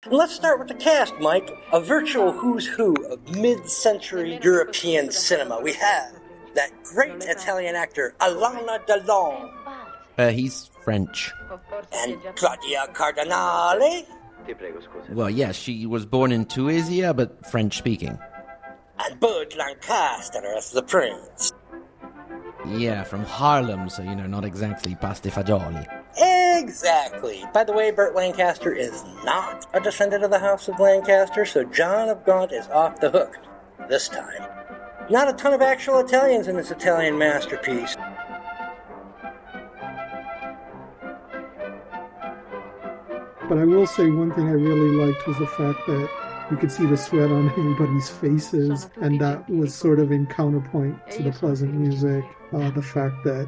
And let's start with the cast, Mike. A virtual who's who of mid-century European cinema. We have that great Italian actor, Alain Delon. He's French. And Claudia Cardinale. Well, yes, she was born in Tunisia, but French-speaking. And Burt Lancaster as the prince. Yeah, from Harlem, so, not exactly pasta fagioli. Exactly. By the way, Burt Lancaster is not a descendant of the House of Lancaster, so John of Gaunt is off the hook this time. Not a ton of actual Italians in this Italian masterpiece. But I will say one thing I really liked was the fact that you could see the sweat on everybody's faces, and that was sort of in counterpoint to the pleasant music. The fact that,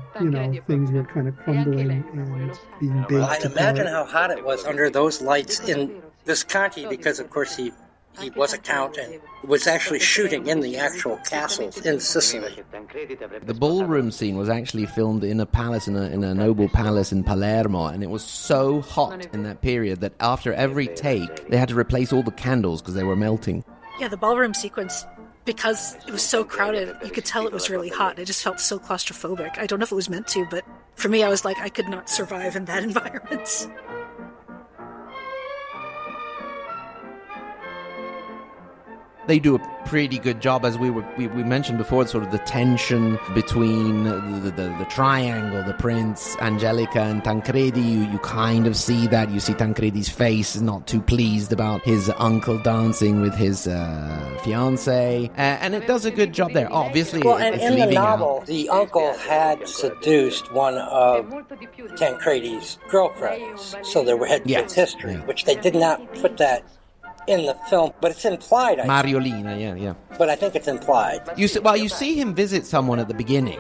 things were kind of crumbling and being baked Well, I'd imagine how hot it was under those lights in Visconti, because, of course, he was a count and was actually shooting in the actual castles in Sicily. The ballroom scene was actually filmed in a palace, in a noble palace in Palermo, and it was so hot in that period that after every take, they had to replace all the candles because they were melting. Yeah, the ballroom sequence, because it was so crowded, you could tell it was really hot. It just felt so claustrophobic. I don't know if it was meant to, but for me, I was like, I could not survive in that environment. They do a pretty good job, as we mentioned before, sort of the tension between the triangle, the prince, Angelica, and Tancredi. You kind of see that. You see Tancredi's face is not too pleased about his uncle dancing with his fiancee, and it does a good job there. Obviously, well, and in the novel, out. The uncle had seduced one of Tancredi's girlfriends, so there had been history, which they did not put that in the film, but it's implied. Mariolina, yeah. But I think it's implied. You see him visit someone at the beginning,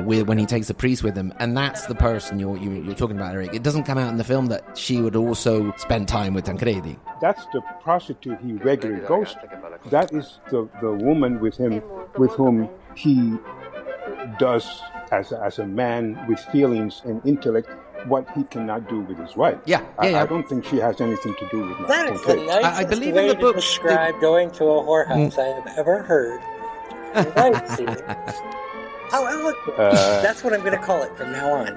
when he takes a priest with him, and that's the person you're talking about, Eric. It doesn't come out in the film that she would also spend time with Tancredi. That's the prostitute he regularly goes to. That is the woman with whom he does, as a man with feelings and intellect, what he cannot do with his wife. I don't think she has anything to do with that. Is the nicest I believe way in the book to describe going to a whorehouse I have ever heard. Right, Steve. How eloquent. That's what I'm going to call it from now on.